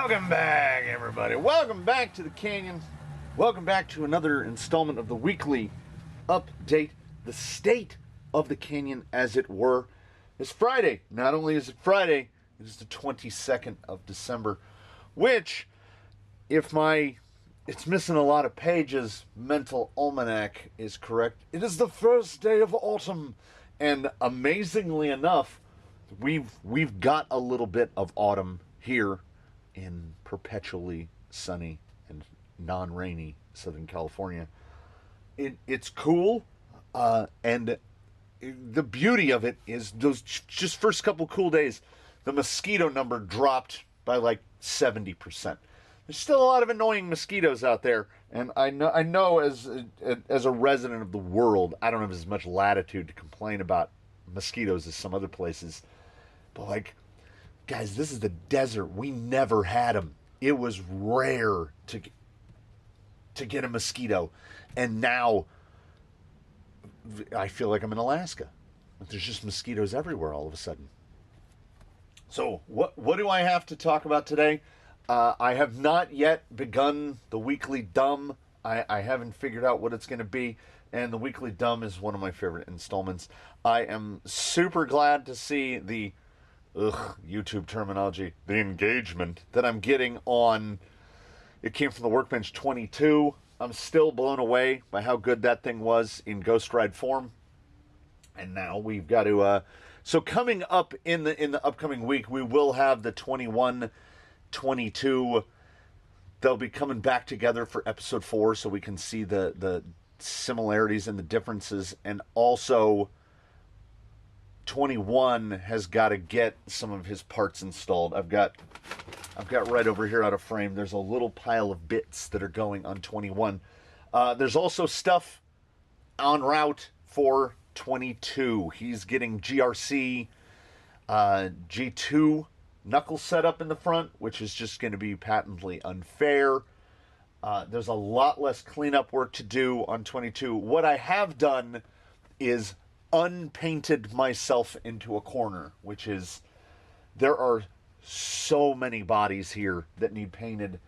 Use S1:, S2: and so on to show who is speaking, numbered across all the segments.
S1: Welcome back, everybody. Welcome back to the Canyon. Welcome back to another installment of the weekly update. The state of the Canyon, as it were. It's Friday. Not only is it Friday, it is the 22nd of December, which, if it's missing a lot of pages, mental almanac is correct, it is the first day of autumn. And amazingly enough, we've got a little bit of autumn here in perpetually sunny and non-rainy Southern California. It's cool, and the beauty of it is those just first couple cool days, the mosquito number dropped by like 70%. There's still a lot of annoying mosquitoes out there, and I know as a resident of the world, I don't have as much latitude to complain about mosquitoes as some other places, but like, guys, this is the desert. We never had them. It was rare to get a mosquito, and now I feel like I'm in Alaska. There's just mosquitoes everywhere all of a sudden. So what do I have to talk about today? I have not yet begun the weekly dumb. I haven't figured out what it's going to be, and the weekly dumb is one of my favorite installments. I am super glad to see the YouTube terminology, the engagement that I'm getting on. It came from the Workbench 22. I'm still blown away by how good that thing was in Ghost Ride form. And now we've got to so coming up in the upcoming week, we will have the 21 22. They'll be coming back together for episode 4 so we can see the similarities and the differences, and also 21 has got to get some of his parts installed. I've got right over here out of frame, there's a little pile of bits that are going on 21. There's also stuff en route for 22. He's getting GRC G2 knuckle setup in the front, which is just going to be patently unfair. There's a lot less cleanup work to do on 22. What I have done is unpainted myself into a corner, which is, there are so many bodies here that need painted,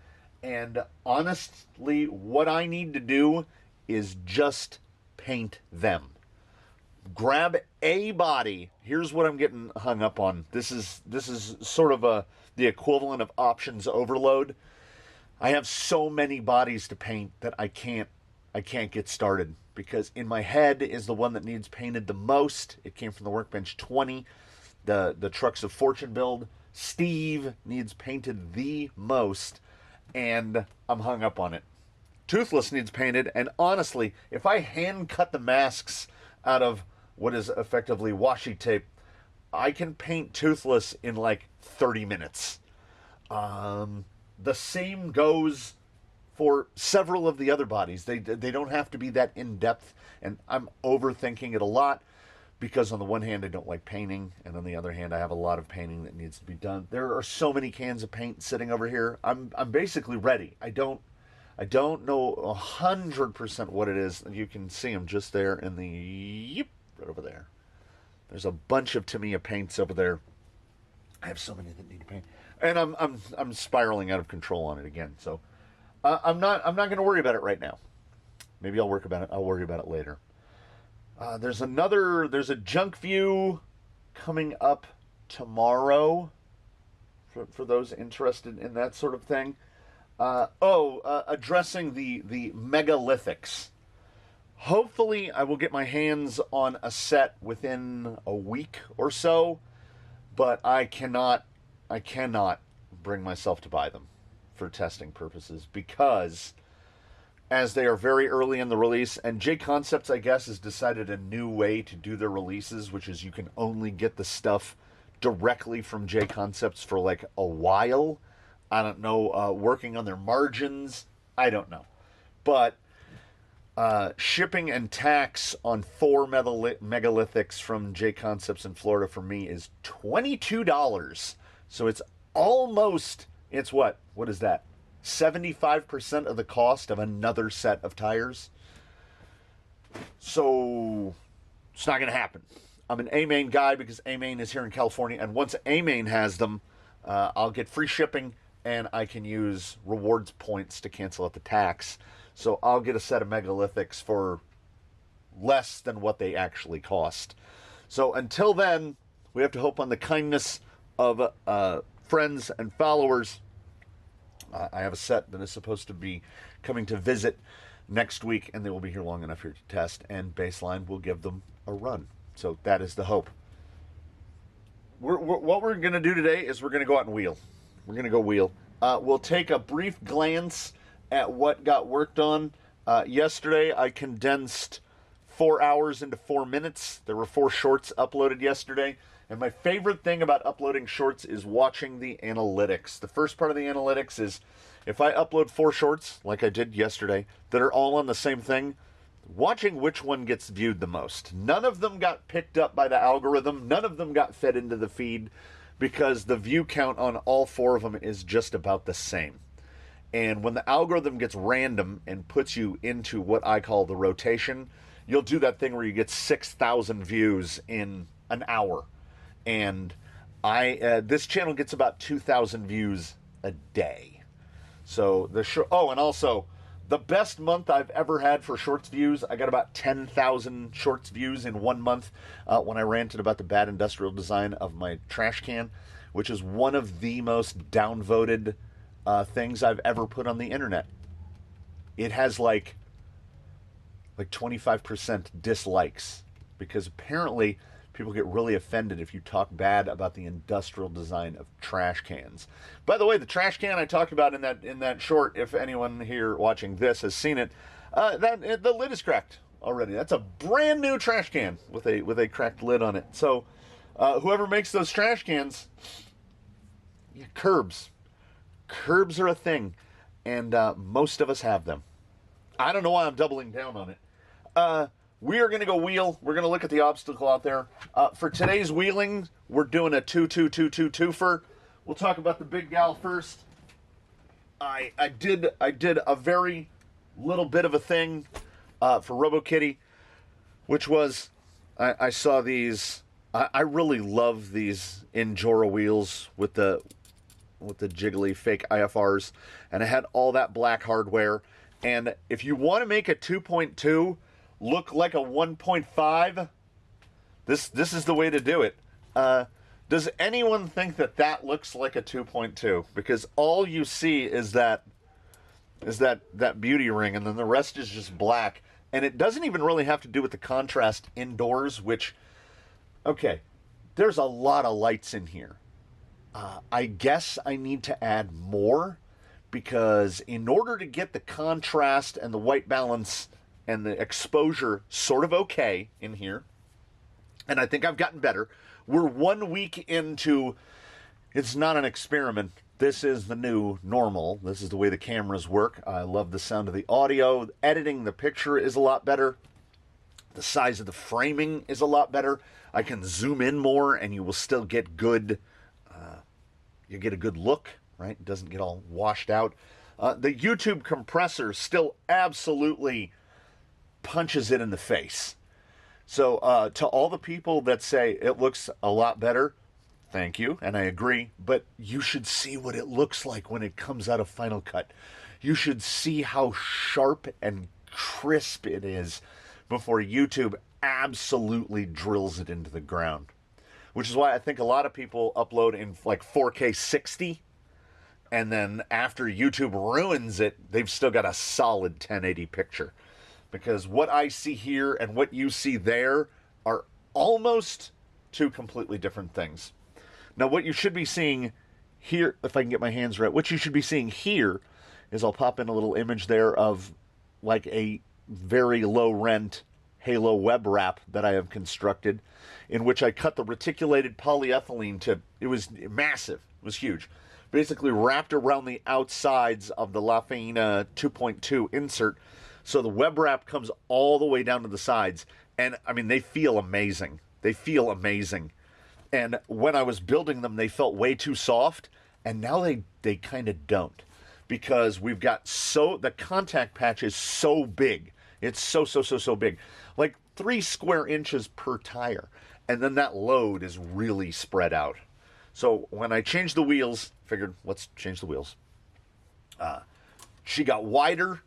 S1: and honestly, what I need to do is just paint them. Grab a body. Here's what I'm getting hung up on. This is sort of the equivalent of options overload. I have so many bodies to paint that I can't get started, because in my head is the one that needs painted the most. It came from the Workbench 20, the Trucks of Fortune build. Steve needs painted the most, and I'm hung up on it. Toothless needs painted, and honestly, if I hand cut the masks out of what is effectively washi tape, I can paint Toothless in like 30 minutes. The same goes for several of the other bodies. They don't have to be that in-depth, and I'm overthinking it a lot, because on the one hand I don't like painting, and on the other hand I have a lot of painting that needs to be done. There are so many cans of paint sitting over here. I'm basically ready. I don't know 100% what it is. You can see them just there in the right over there. There's a bunch of Tamiya paints over there. I have so many that need to paint, and I'm spiraling out of control on it again. So I'm not going to worry about it right now. Maybe I'll worry about it later. There's a junk view coming up tomorrow for those interested in that sort of thing. Addressing the megalithics. Hopefully I will get my hands on a set within a week or so, but I cannot bring myself to buy them for testing purposes, because as they are very early in the release, and J Concepts, I guess, has decided a new way to do their releases, which is you can only get the stuff directly from J Concepts for like a while. I don't know, working on their margins, I don't know. But shipping and tax on 4 megalithics from J Concepts in Florida for me is $22. So it's what is that? 75% of the cost of another set of tires. So it's not going to happen. I'm an A-Main guy because A-Main is here in California, and once A-Main has them, I'll get free shipping and I can use rewards points to cancel out the tax. So I'll get a set of megalithics for less than what they actually cost. So until then, we have to hope on the kindness of friends and followers. I have a set that is supposed to be coming to visit next week, and they will be here long enough here to test, and Baseline will give them a run. So that is the hope. What we're going to do today is we're going to go out and wheel. We're going to go wheel. We'll take a brief glance at what got worked on. Yesterday, I condensed 4 hours into 4 minutes. There were 4 shorts uploaded yesterday. And my favorite thing about uploading shorts is watching the analytics. The first part of the analytics is if I upload 4 shorts, like I did yesterday, that are all on the same thing, watching which one gets viewed the most. None of them got picked up by the algorithm. None of them got fed into the feed because the view count on all 4 of them is just about the same. And when the algorithm gets random and puts you into what I call the rotation, you'll do that thing where you get 6,000 views in an hour. And this channel gets about 2,000 views a day. So and also the best month I've ever had for shorts views, I got about 10,000 shorts views in 1 month when I ranted about the bad industrial design of my trash can, which is one of the most downvoted things I've ever put on the internet. It has like 25% dislikes because apparently people get really offended if you talk bad about the industrial design of trash cans. By the way, the trash can I talked about in that short, if anyone here watching this has seen it, the lid is cracked already. That's a brand new trash can with a cracked lid on it. So whoever makes those trash cans, curbs are a thing, and most of us have them. I don't know why I'm doubling down on it. We are going to go wheel. We're going to look at the obstacle out there. For today's wheeling, we're doing a 2-2-2-2-2-fer. We'll talk about the big gal first. I did a very little bit of a thing for RoboKitty, which was I saw these. I really love these Injora wheels with the jiggly fake IFRs, and it had all that black hardware. And if you want to make a 2.2 look like a 1.5, this is the way to do it. Does anyone think that looks like a 2.2? Because all you see is that beauty ring, and then the rest is just black. And it doesn't even really have to do with the contrast indoors, which, okay, there's a lot of lights in here. I guess I need to add more, because in order to get the contrast and the white balance and the exposure sort of okay in here, and I think I've gotten better. We're 1 week into, it's not an experiment. This is the new normal. This is the way the cameras work. I love the sound of the audio. Editing the picture is a lot better. The size of the framing is a lot better. I can zoom in more and you will still get good, you get a good look, right? It doesn't get all washed out. The YouTube compressor still absolutely punches it in the face. So to all the people that say it looks a lot better, thank you, and I agree, but you should see what it looks like when it comes out of Final Cut. You should see how sharp and crisp it is before YouTube absolutely drills it into the ground. Which is why I think a lot of people upload in like 4K 60, and then after YouTube ruins it, they've still got a solid 1080 picture. Because what I see here and what you see there are almost two completely different things. Now, what you should be seeing here, if I can get my hands right, what you should be seeing here is I'll pop in a little image there of like a very low rent halo web wrap that I have constructed, in which I cut the reticulated polyethylene to, it was massive, it was huge. Basically wrapped around the outsides of the La Faina 2.2 insert, so the web wrap comes all the way down to the sides. And I mean, they feel amazing. They feel amazing. And when I was building them, they felt way too soft. And now they kind of don't. Because we've got the contact patch is so big. It's so big. Like 3 square inches per tire. And then that load is really spread out. So when I changed the wheels, figured, let's change the wheels. She got wider,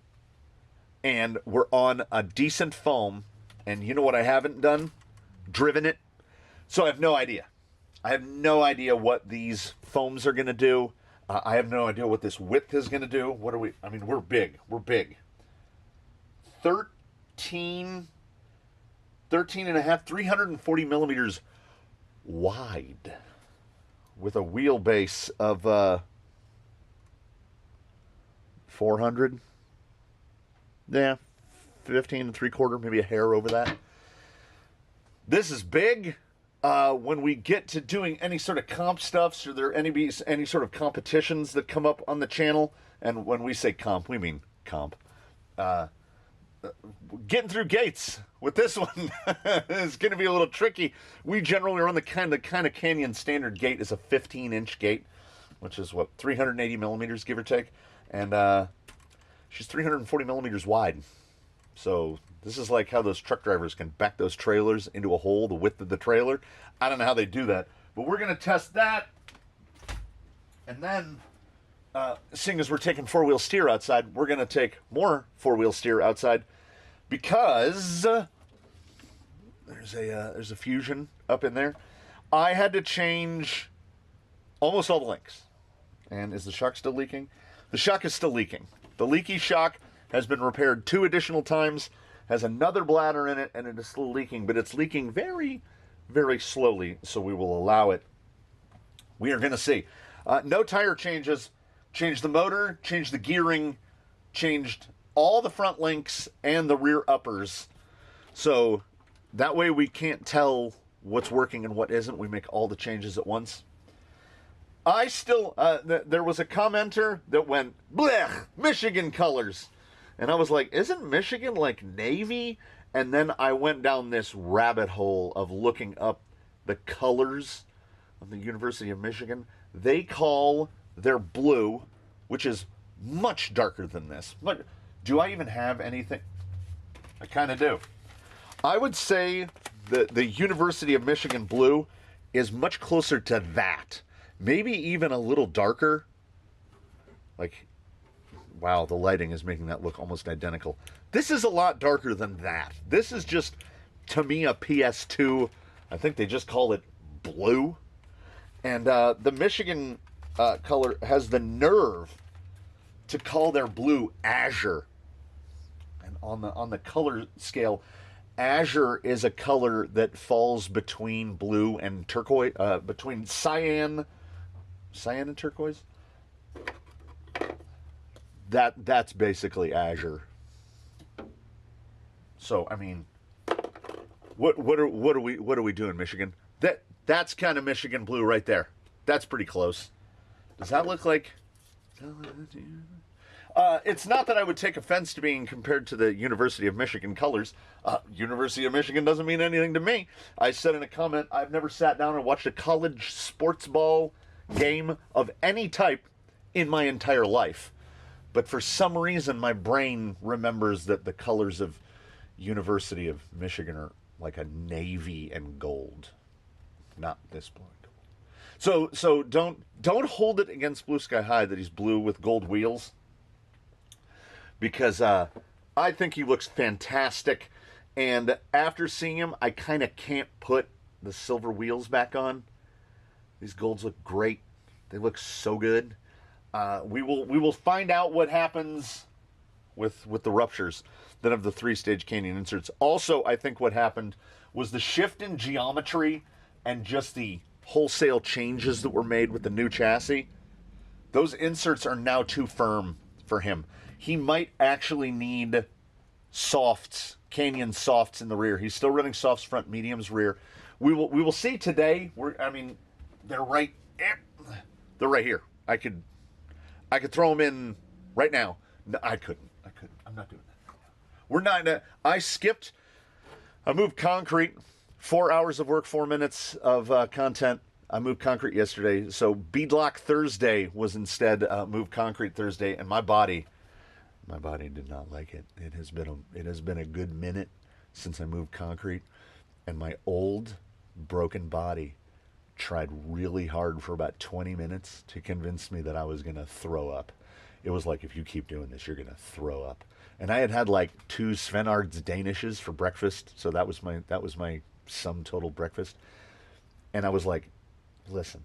S1: and we're on a decent foam. And you know what I haven't done? Driven it. So I have no idea. I have no idea what these foams are going to do. I have no idea what this width is going to do. What are we? I mean, we're big. We're big. 13 and a half, 340 millimeters wide, with a wheelbase of 400. Yeah, 15 and 3/4, maybe a hair over that. This is big. When we get to doing any sort of comp stuff, so there any sort of competitions that come up on the channel, and when we say comp, we mean comp. Getting through gates with this one is going to be a little tricky. We generally run the kind of Canyon standard gate is a 15-inch gate, which is what, 380 millimeters, give or take, and she's 340 millimeters wide. So this is like how those truck drivers can back those trailers into a hole the width of the trailer. I don't know how they do that, but we're going to test that. And then, seeing as we're taking four-wheel steer outside, we're going to take more four-wheel steer outside because there's a fusion up in there. I had to change almost all the links. And is the shock still leaking? The shock is still leaking. The leaky shock has been repaired 2 additional times, has another bladder in it, and it is still leaking, but it's leaking very, very slowly, so we will allow it. We are going to see. No tire changes. Changed the motor, changed the gearing, changed all the front links and the rear uppers. So that way we can't tell what's working and what isn't. We make all the changes at once. I still, there was a commenter that went, blech, Michigan colors. And I was like, isn't Michigan like Navy? And then I went down this rabbit hole of looking up the colors of the University of Michigan. They call their blue, which is much darker than this. But do I even have anything? I kind of do. I would say that the University of Michigan blue is much closer to that. Maybe even a little darker. Like, wow, the lighting is making that look almost identical. This is a lot darker than that. This is just, to me, a PS2. I think they just call it blue. And the Michigan color has the nerve to call their blue azure. And on the color scale, azure is a color that falls between blue and turquoise, between cyan and turquoise. That's basically azure. So I mean, what are we doing, Michigan? That's kind of Michigan blue right there. That's pretty close. Does that look like? It's not that I would take offense to being compared to the University of Michigan colors. University of Michigan doesn't mean anything to me. I said in a comment, I've never sat down and watched a college sports ball game of any type in my entire life. But for some reason, my brain remembers that the colors of University of Michigan are like a navy and gold, not this blue and gold. So don't hold it against Blue Sky High that he's blue with gold wheels, because I think he looks fantastic. And after seeing him, I kind of can't put the silver wheels back on. These golds look great. They look so good. We will find out what happens with the ruptures that of the 3-stage Canyon inserts. Also, I think what happened was the shift in geometry and just the wholesale changes that were made with the new chassis. Those inserts are now too firm for him. He might actually need softs, Canyon softs in the rear. He's still running softs front, mediums rear. We will see today. They're right here. I could throw them in right now. No, I couldn't. I'm not doing that. We're not. I moved concrete. 4 hours of work, 4 minutes of content. I moved concrete yesterday. So beadlock Thursday was instead moved concrete Thursday, and my body did not like it. It has been a good minute since I moved concrete, and my old broken body tried really hard for about 20 minutes to convince me that I was going to throw up. It was like, if you keep doing this, you're going to throw up. And I had like 2 Svenard's Danishes for breakfast, so that was my sum total breakfast. And I was like, listen,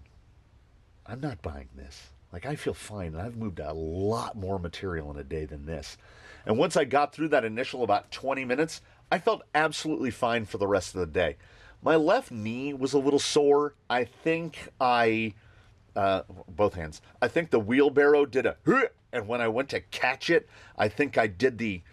S1: I'm not buying this. Like, I feel fine, and I've moved a lot more material in a day than this. And once I got through that initial about 20 minutes, I felt absolutely fine for the rest of the day. My left knee was a little sore. I think both hands. I think the wheelbarrow did a, and when I went to catch it, I think I did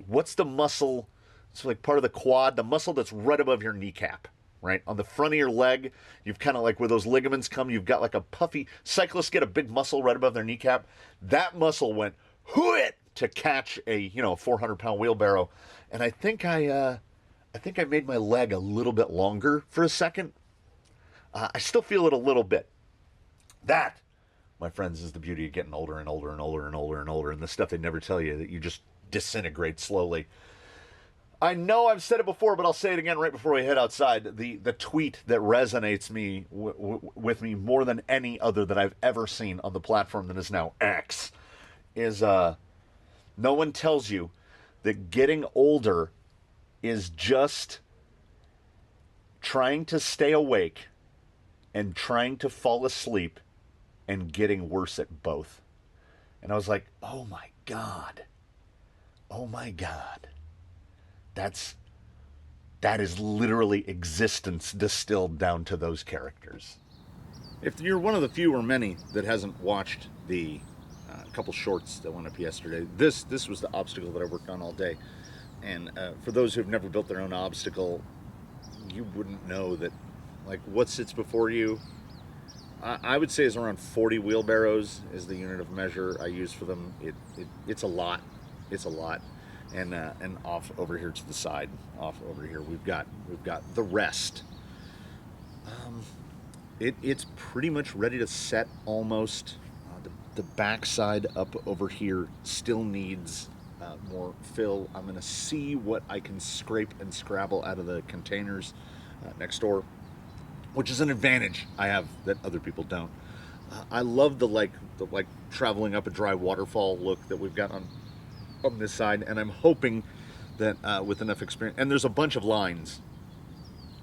S1: what's the muscle? It's like part of the quad, the muscle that's right above your kneecap, right? On the front of your leg, you've kind of like where those ligaments come, you've got like a puffy, cyclists get a big muscle right above their kneecap. That muscle went, to catch a 400-pound wheelbarrow. And I think I made my leg a little bit longer for a second. I still feel it a little bit. That, my friends, is the beauty of getting older and older and older and older and older, and the stuff they never tell you, that you just disintegrate slowly. I know I've said it before, but I'll say it again right before we head outside. The tweet that resonates with me more than any other that I've ever seen on the platform that is now X is no one tells you that getting older is just trying to stay awake and trying to fall asleep and getting worse at both. And I was like, oh my God. Oh my God. That is literally existence distilled down to those characters. If you're one of the few or many that hasn't watched the couple shorts that went up yesterday, this was the obstacle that I worked on all day. And for those who've never built their own obstacle, you wouldn't know that, like, what sits before you, I would say is around 40 wheelbarrows is the unit of measure I use for them. It's a lot. It's a lot. And off over here to the side, off over here, we've got the rest. It's pretty much ready to set almost. The backside up over here still needs more fill. I'm going to see what I can scrape and scrabble out of the containers next door, which is an advantage I have that other people don't. I love the traveling up a dry waterfall look that we've got on this side, and I'm hoping that with enough experience, and there's a bunch of lines.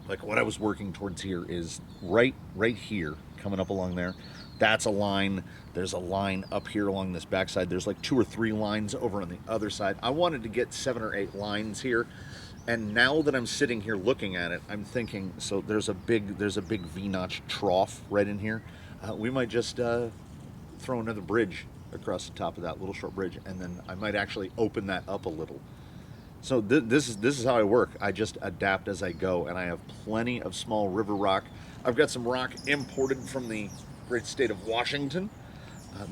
S1: Like what I was working towards here is right here, coming up along there. That's a line. There's a line up here along this backside. There's like 2 or 3 lines over on the other side. I wanted to get 7 or 8 lines here. And now that I'm sitting here looking at it, I'm thinking, so there's a big V-notch trough right in here. We might just throw another bridge across the top of that little short bridge, and then I might actually open that up a little. So this is how I work. I just adapt as I go, and I have plenty of small river rock. I've got some rock imported from the great state of Washington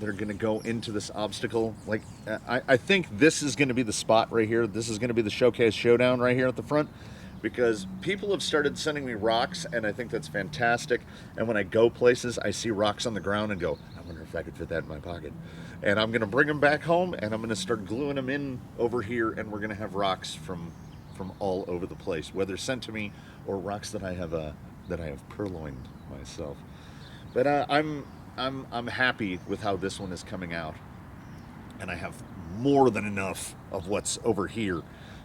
S1: that are going to go into this obstacle. Like I think this is going to be the spot right here. This is going to be the showcase showdown right here at the front, because people have started sending me rocks, and I think that's fantastic. And when I go places, I see rocks on the ground and go, I wonder if I could fit that in my pocket. And I'm going to bring them back home, and I'm going to start gluing them in over here, and we're going to have rocks from all over the place, whether sent to me or rocks that I have purloined myself. But I'm happy with how this one is coming out, and I have more than enough of what's over here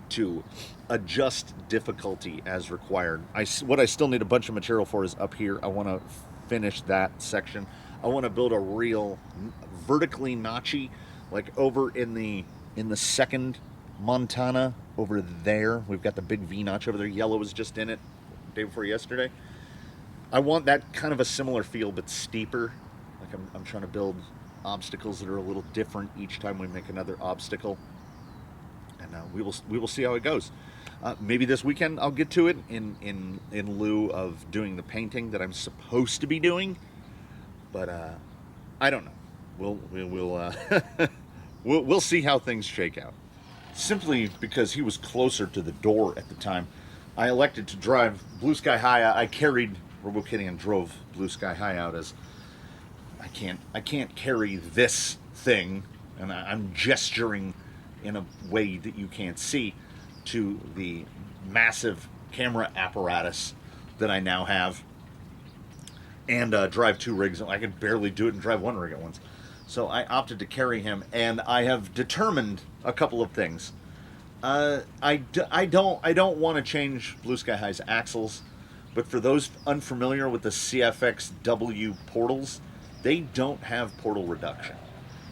S1: to adjust difficulty as required. What I still need a bunch of material for is up here. I want to finish that section. I want to build a real vertically notchy, like over in the second Montana over there. We've got the big V-notch over there. Yellow was just in it day before yesterday. I want that kind of a similar feel, but steeper. Like I'm trying to build obstacles that are a little different each time we make another obstacle. And we will see how it goes. Maybe this weekend I'll get to it in lieu of doing the painting that I'm supposed to be doing. But I don't know. We'll see how things shake out. Simply because he was closer to the door at the time, I elected to drive Blue Sky High out. I carried RoboKitty and drove Blue Sky High out, as I can't carry this thing, and I'm gesturing in a way that you can't see to the massive camera apparatus that I now have. and drive 2 rigs. I can barely do it and drive 1 rig at once. So I opted to carry him, and I have determined a couple of things. I don't want to change Blue Sky High's axles, but for those unfamiliar with the CFXW portals, they don't have portal reduction.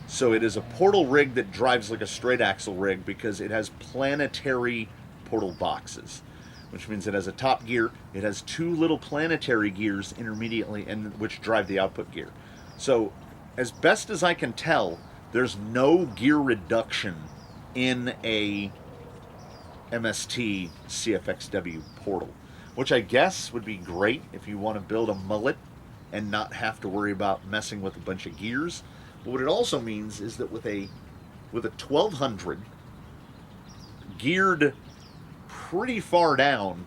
S1: So it is a portal rig that drives like a straight axle rig because it has planetary portal boxes, which means it has a top gear. It has 2 little planetary gears intermediately, and which drive the output gear. So as best as I can tell, there's no gear reduction in a MST CFXW portal, which I guess would be great if you want to build a mullet and not have to worry about messing with a bunch of gears. But what it also means is that with a 1200 geared pretty far down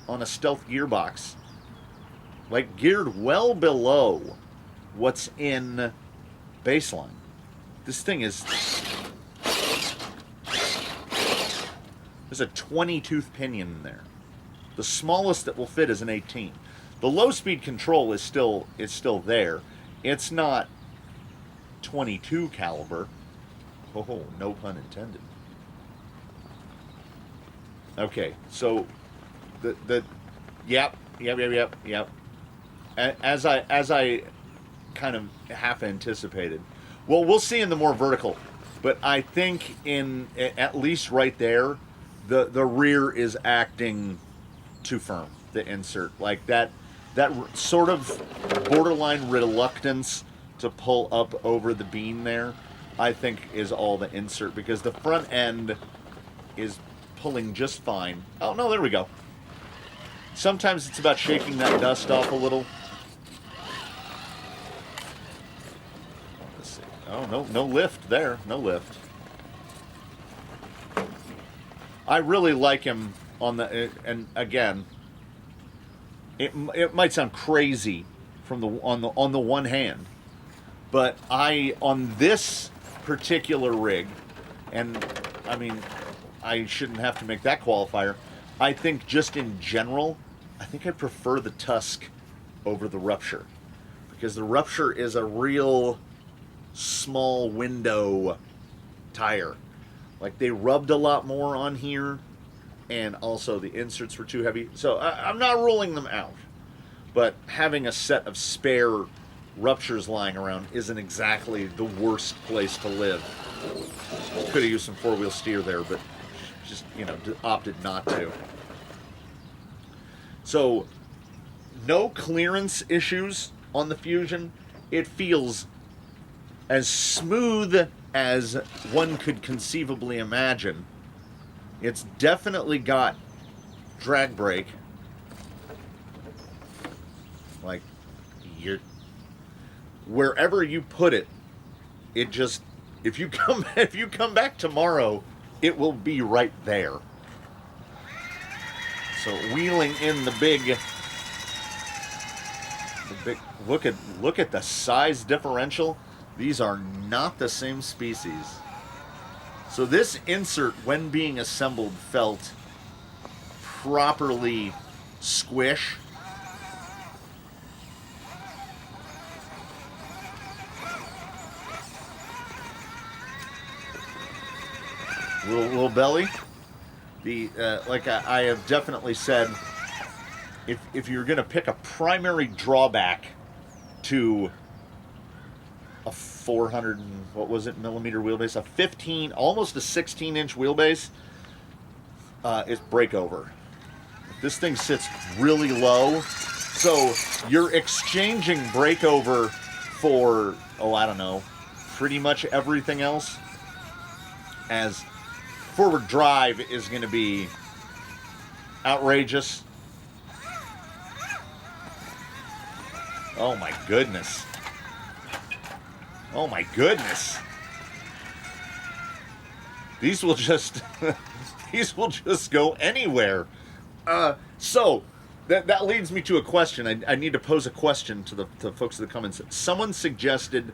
S1: on a stealth gearbox, like geared well below what's in baseline, this thing is, there's a 20 tooth pinion in there. The smallest that will fit is an 18. The low speed control is still there. It's not 22 caliber. Oh, no pun intended. Okay, so yep. As I kind of half anticipated. Well, we'll see in the more vertical, but I think in at least right there, the rear is acting too firm. The insert, like that sort of borderline reluctance to pull up over the beam there, I think is all the insert, because the front end is pulling just fine. Oh no, there we go. Sometimes it's about shaking that dust off a little. Let's see. Oh, no lift there. No lift. I really like him on the, and again, it might sound crazy from on the one hand, but on this particular rig, and I mean, I shouldn't have to make that qualifier. I think just in general, I think I prefer the Tusk over the Rupture, because the Rupture is a real small window tire. Like, they rubbed a lot more on here, and also the inserts were too heavy. So I'm not ruling them out, but having a set of spare Ruptures lying around isn't exactly the worst place to live. Could have used some 4-wheel steer there, but just, opted not to. So, no clearance issues on the Fusion. It feels as smooth as one could conceivably imagine. It's definitely got drag brake. Like, wherever you put it, it just, if you come back tomorrow, it will be right there. So wheeling in the big look at the size differential. These are not the same species. So this insert, when being assembled, felt properly squish. Little belly. Like I have definitely said, if you're going to pick a primary drawback to a 400 millimeter wheelbase, a 15, almost a 16-inch wheelbase, it's breakover. This thing sits really low, so you're exchanging breakover for, I don't know, pretty much everything else, as forward drive is going to be outrageous. Oh my goodness. Oh my goodness. These will just go anywhere. So that leads me to a question. I need to pose a question to the folks in the comments. Someone suggested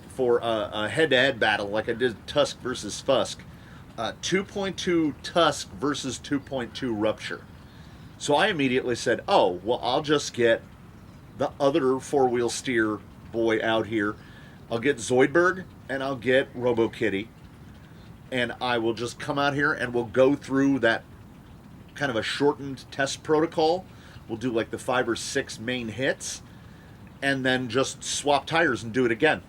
S1: for a head-to-head battle, like I did Tusk versus Fusk, 2.2 Tusk versus 2.2 Rupture. So I immediately said, oh, well, I'll just get the other four-wheel steer boy out here. I'll get Zoidberg and I'll get RoboKitty, and I will just come out here and we'll go through that kind of a shortened test protocol. We'll do like the 5 or 6 main hits and then just swap tires and do it again.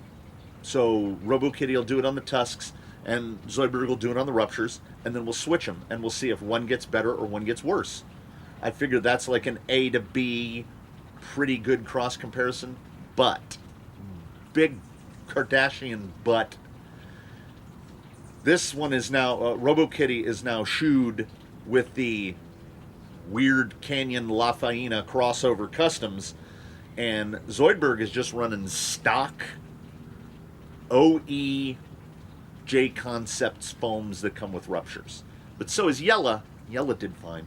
S1: So RoboKitty will do it on the tusks and Zoidberg will do it on the ruptures, and then we'll switch them and we'll see if one gets better or one gets worse. I figure that's like an A to B, pretty good cross comparison, but big Kardashian but. This one is now, RoboKitty is now shoed with the weird Canyon La Faina crossover customs, and Zoidberg is just running stock OE J Concepts foams that come with ruptures. But so is Yella. Yella did fine.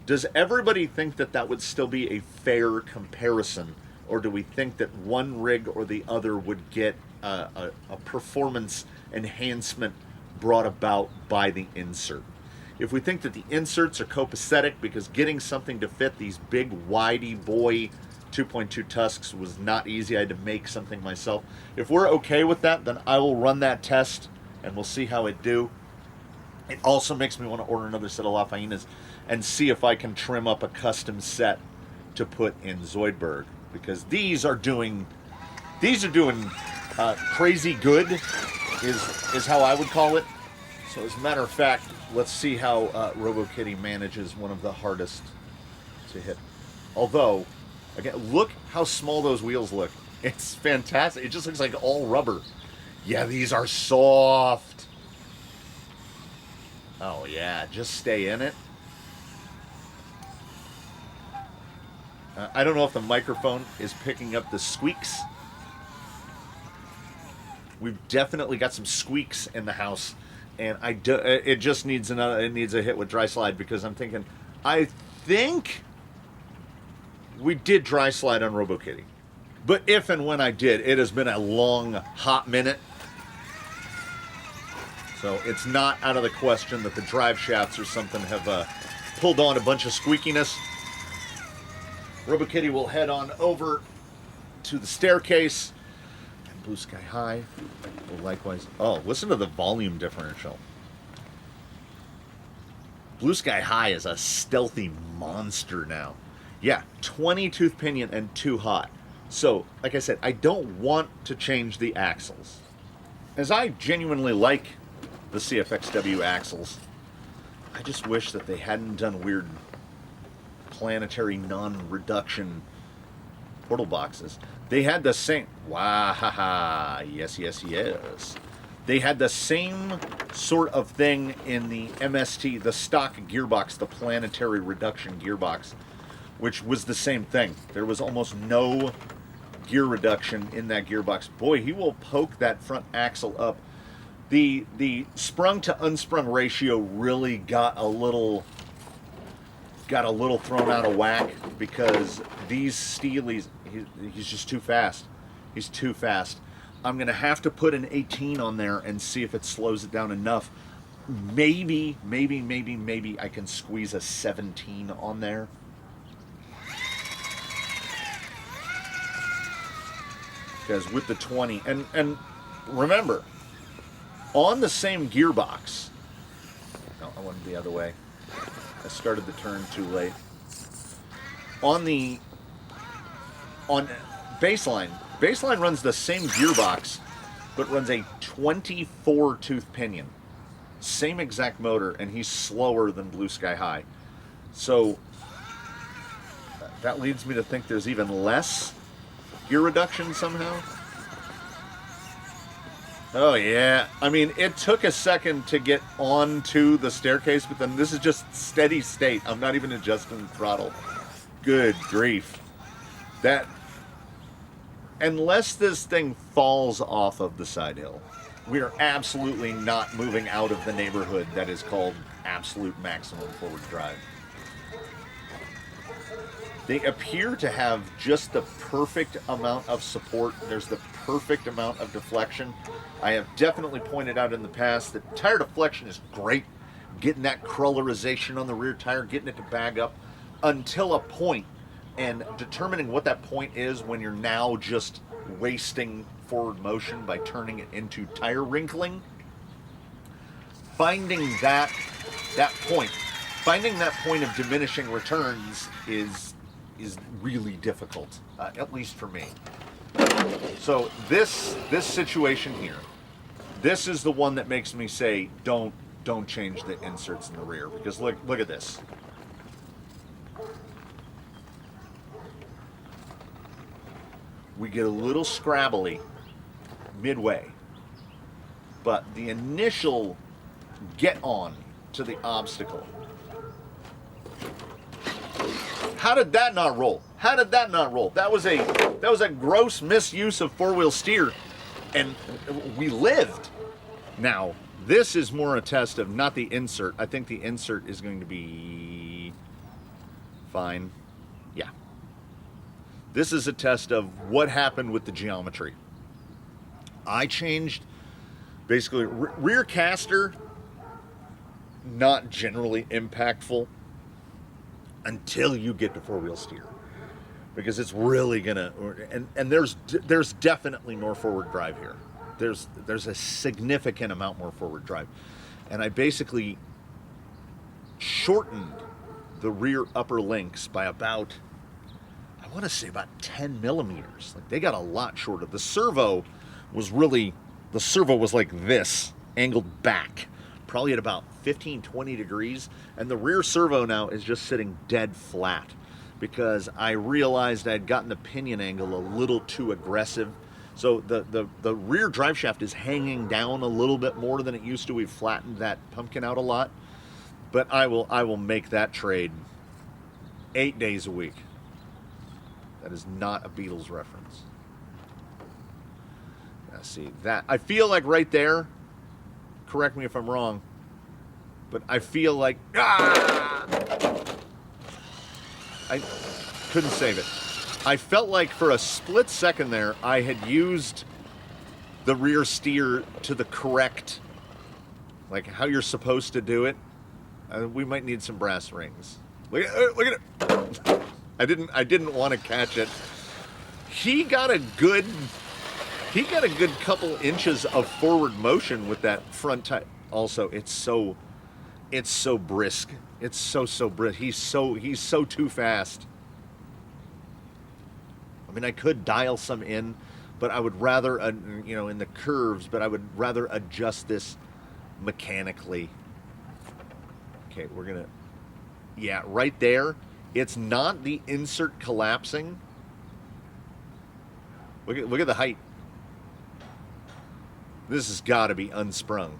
S1: Does everybody think that that would still be a fair comparison, or do we think that one rig or the other would get a performance enhancement brought about by the insert? If we think that the inserts are copacetic, because getting something to fit these big widey boy 2.2 tusks was not easy, I had to make something myself. If we're okay with that, then I will run that test and we'll see how it do. It also makes me want to order another set of La Fainas and see if I can trim up a custom set to put in Zoidberg, because these are doing crazy good is how I would call it. So as a matter of fact, let's see how RoboKitty manages one of the hardest to hit. Although, again, look how small those wheels look. It's fantastic. It just looks like all rubber. Yeah, these are soft. Oh yeah, just stay in it. I don't know if the microphone is picking up the squeaks. We've definitely got some squeaks in the house, and it just needs it needs a hit with dry slide, because I'm thinking, I think we did dry slide on RoboKitty, but if and when I did, it has been a long, hot minute. So it's not out of the question that the drive shafts or something have pulled on a bunch of squeakiness. RoboKitty will head on over to the staircase, and Blue Sky High will likewise. Oh, listen to the volume differential. Blue Sky High is a stealthy monster now. Yeah, 20 tooth pinion and 2 hot. So, like I said, I don't want to change the axles, as I genuinely like the CFXW axles. I just wish that they hadn't done weird planetary non-reduction portal boxes. They had the same, wow, yes. They had the same sort of thing in the MST, the stock gearbox, the planetary reduction gearbox, which was the same thing. There was almost no gear reduction in that gearbox. Boy, he will poke that front axle up. The sprung to unsprung ratio really got a little thrown out of whack, because these Steelies, he's just too fast. He's too fast. I'm gonna have to put an 18 on there and see if it slows it down enough. Maybe I can squeeze a 17 on there. Because with the 20, and remember, on the same gearbox, no, I went the other way. I started the turn too late. On baseline runs the same gearbox, but runs a 24 tooth pinion. Same exact motor, and he's slower than Blue Sky High. So that leads me to think there's even less gear reduction somehow. Oh yeah, I mean, it took a second to get onto the staircase, but then this is just steady state. I'm not even adjusting the throttle. Good grief. That, unless this thing falls off of the side hill, we are absolutely not moving out of the neighborhood that is called absolute maximum forward drive. They appear to have just the perfect amount of support. There's the perfect amount of deflection. I have definitely pointed out in the past that tire deflection is great. Getting that crawlerization on the rear tire, getting it to bag up until a point and determining what that point is when you're now just wasting forward motion by turning it into tire wrinkling. Finding that point of diminishing returns is really difficult, at least for me. So this situation here, this is the one that makes me say don't change the inserts in the rear, because look at this. We get a little scrabbly midway, but the initial get on to the obstacle. How did that not roll? How did that not roll? That was a gross misuse of four-wheel steer, and we lived. Now, this is more a test of not the insert. I think the insert is going to be fine. Yeah. This is a test of what happened with the geometry. I changed basically rear caster, not generally impactful until you get to four-wheel steer, because it's really gonna, and there's definitely more forward drive here. There's a significant amount more forward drive, and I basically shortened the rear upper links by about, I want to say about 10 millimeters. Like, they got a lot shorter. The servo was like this, angled back, probably at about 15-20 degrees, and the rear servo now is just sitting dead flat, because I realized I had gotten the pinion angle a little too aggressive. So the rear drive shaft is hanging down a little bit more than it used to. We've flattened that pumpkin out a lot, but I will make that trade 8 days a week. That is not a Beatles reference. Now see that, I feel like right there, correct me if I'm wrong, but I feel like, I couldn't save it. I felt like for a split second there, I had used the rear steer to the correct, like how you're supposed to do it. We might need some brass rings. Look at it. I didn't want to catch it. He got a good couple inches of forward motion with that front tire. Also, it's so brisk. It's so brisk. He's so too fast. I mean, I could dial some in, but I would rather, in the curves, but I would rather adjust this mechanically. Okay, we're gonna, yeah, right there. It's not the insert collapsing. Look at the height. This has got to be unsprung.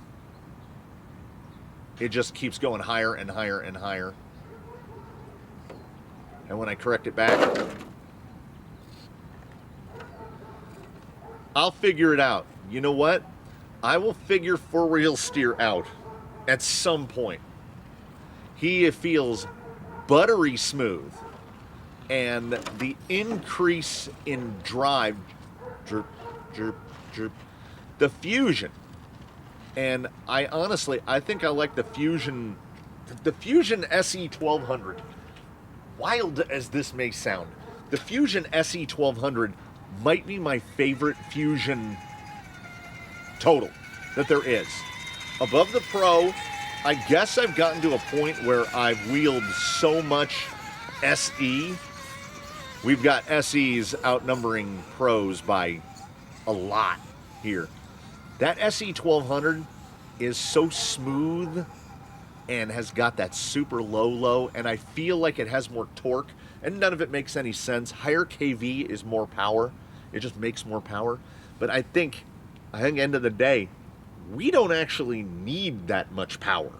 S1: It just keeps going higher and higher and higher. And when I correct it back, I'll figure it out. You know what? I will figure four-wheel steer out at some point. He feels buttery smooth, and the increase in drive, jerp, jerp, jerp, the Fusion, and I think I like the Fusion SE 1200. Wild as this may sound, the Fusion SE 1200 might be my favorite Fusion total that there is. Above the Pro, I guess I've gotten to a point where I've wheeled so much SE. We've got SEs outnumbering Pros by a lot here. That SE 1200 is so smooth and has got that super low, and I feel like it has more torque, and none of it makes any sense. Higher KV is more power. It just makes more power. But I think end of the day, we don't actually need that much power.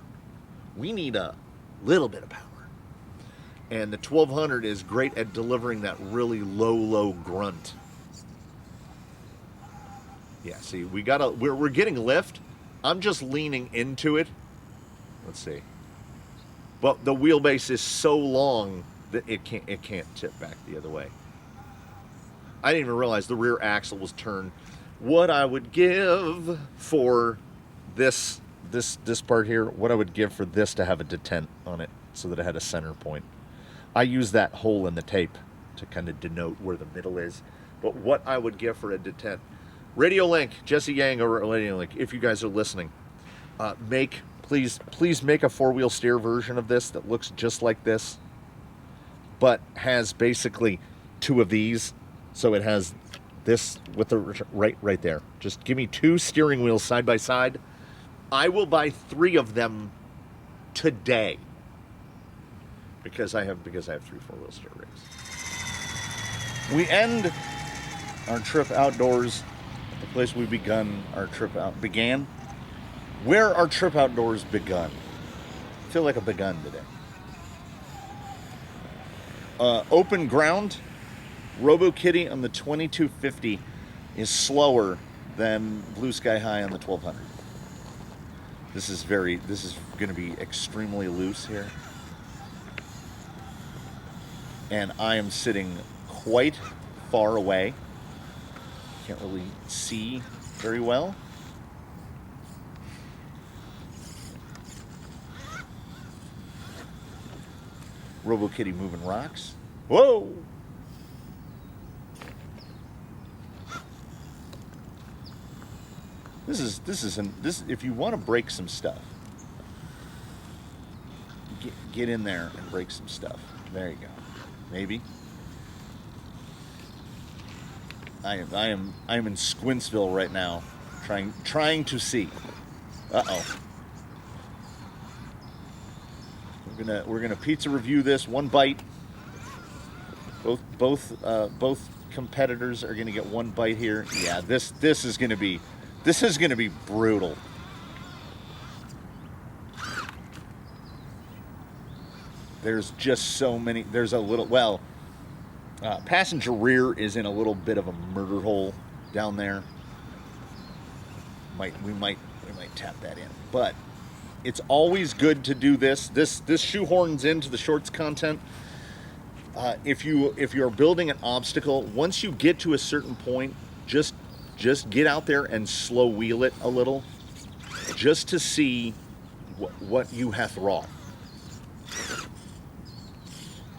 S1: We need a little bit of power. And the 1200 is great at delivering that really low grunt. Yeah, see, we're getting lift. I'm just leaning into it. Let's see. But the wheelbase is so long that it can't tip back the other way. I didn't even realize the rear axle was turned. What I would give for this part here, what I would give for this to have a detent on it so that it had a center point. I use that hole in the tape to kind of denote where the middle is. But what I would give for a detent, Radio Link, Jesse Yang over at Radio Link, if you guys are listening, please make a 4-wheel steer version of this that looks just like this, but has basically 2 of these. So it has this with the right there. Just give me 2 steering wheels side by side. I will buy 3 of them today because I have 3 4-wheel steer rigs. We end our trip outdoors at the place we began. Where our trip outdoors begun. I feel like a begun today. Open ground. RoboKitty on the 2250 is slower than Blue Sky High on the 1200. This is going to be extremely loose here. And I am sitting quite far away. Can't really see very well. RoboKitty moving rocks. Whoa! This if you want to break some stuff, get in there and break some stuff. There you go. Maybe. I am in Squinsville right now, trying to see. Uh-oh. We're gonna pizza review this one bite. Both competitors are gonna get one bite here. Yeah, this is gonna be brutal. There's just so many. There's a little passenger rear is in a little bit of a murder hole down there. We might tap that in, but it's always good to do this. This shoehorns into the shorts content. If you're building an obstacle, once you get to a certain point, just get out there and slow wheel it a little, just to see what you hath wrought.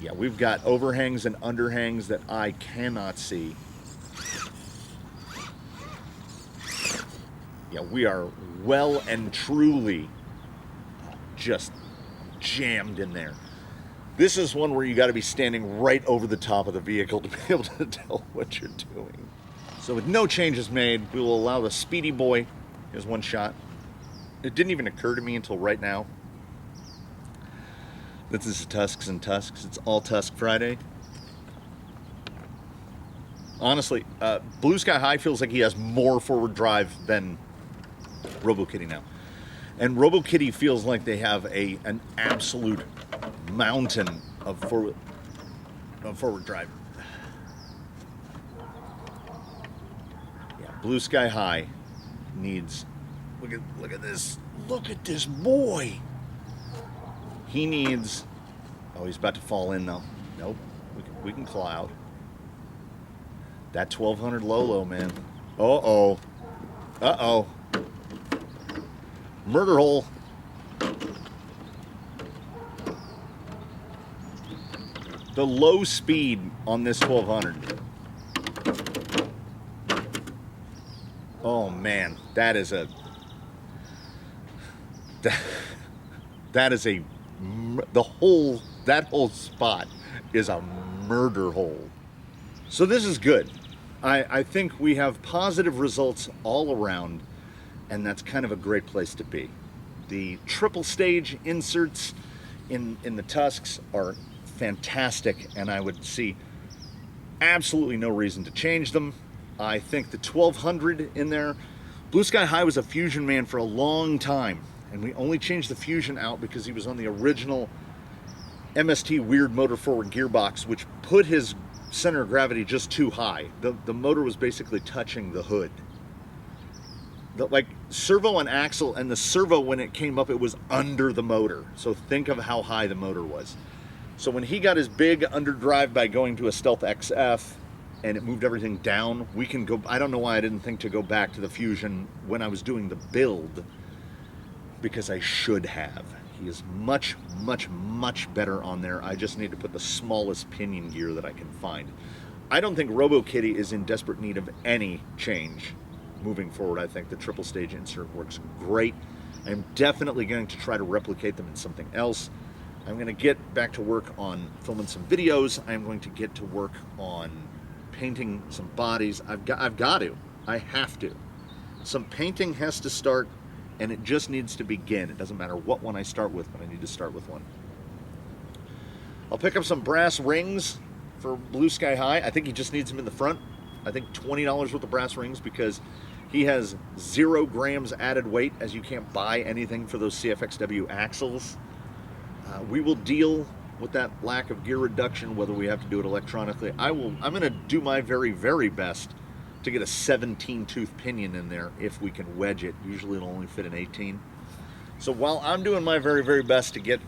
S1: Yeah, we've got overhangs and underhangs that I cannot see. Yeah, we are well and truly just jammed in there. This is one where you got to be standing right over the top of the vehicle to be able to tell what you're doing. So with no changes made, we will allow the Speedy Boy his one shot. It didn't even occur to me until right now. This is Tusks and Tusks. It's all Tusk Friday. Honestly, Blue Sky High feels like he has more forward drive than RoboKitty now. And RoboKitty feels like they have an absolute mountain of forward drive. Yeah, Blue Sky High needs. Look at this. Look at this boy. He needs. Oh, he's about to fall in though. Nope. We can claw out. That 1200 Lolo, man. Uh-oh. Uh-oh. Murder hole. The low speed on this 1200. Oh man, that whole spot is a murder hole. So this is good. I think we have positive results all around, and that's kind of a great place to be. The triple stage inserts in the Tusks are fantastic, and I would see absolutely no reason to change them. I think the 1200 in there, Blue Sky High was a Fusion man for a long time, and we only changed the Fusion out because he was on the original MST weird motor forward gearbox, which put his center of gravity just too high. The motor was basically touching the hood. Like servo and axle, and the servo, when it came up, it was under the motor. So think of how high the motor was. So when he got his big underdrive by going to a Stealth XF and it moved everything down, we can go. I don't know why I didn't think to go back to the Fusion when I was doing the build, because I should have. He is much, much, much better on there. I just need to put the smallest pinion gear that I can find. I don't think RoboKitty is in desperate need of any change moving forward. I think the triple stage insert works great. I'm definitely going to try to replicate them in something else. I'm going to get back to work on filming some videos. I'm going to get to work on painting some bodies. I have to. Some painting has to start, and it just needs to begin. It doesn't matter what one I start with, but I need to start with one. I'll pick up some brass rings for Blue Sky High. I think he just needs them in the front. I think $20 worth of brass rings, because he has 0 grams added weight, as you can't buy anything for those CFXW axles. We will deal with that lack of gear reduction, whether we have to do it electronically. I'm going to do my very, very best to get a 17-tooth pinion in there if we can wedge it. Usually it'll only fit an 18. So while I'm doing my very, very best to get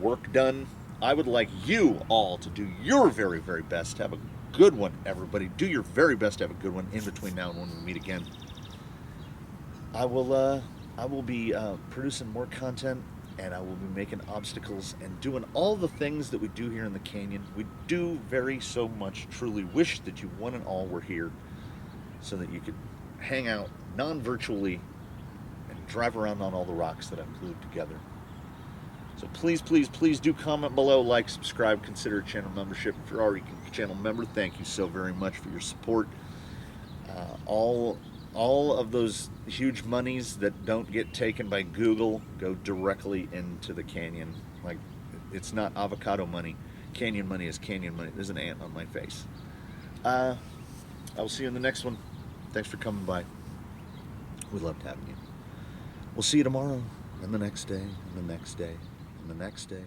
S1: work done, I would like you all to do your very, very best to have a good one, everybody. Do your very best to have a good one in between now and when we meet again. I will be producing more content, and I will be making obstacles and doing all the things that we do here in the canyon. We do so much truly wish that you one and all were here so that you could hang out non-virtually and drive around on all the rocks that I've glued together. So please, please, please do comment below, like, subscribe, consider a channel membership. If you're already a channel member, thank you so very much for your support. All of those huge monies that don't get taken by Google go directly into the canyon. It's not avocado money. Canyon money is canyon money. There's an ant on my face. I will see you in the next one. Thanks for coming by. We loved having you. We'll see you tomorrow, and the next day, and the next day, and the next day.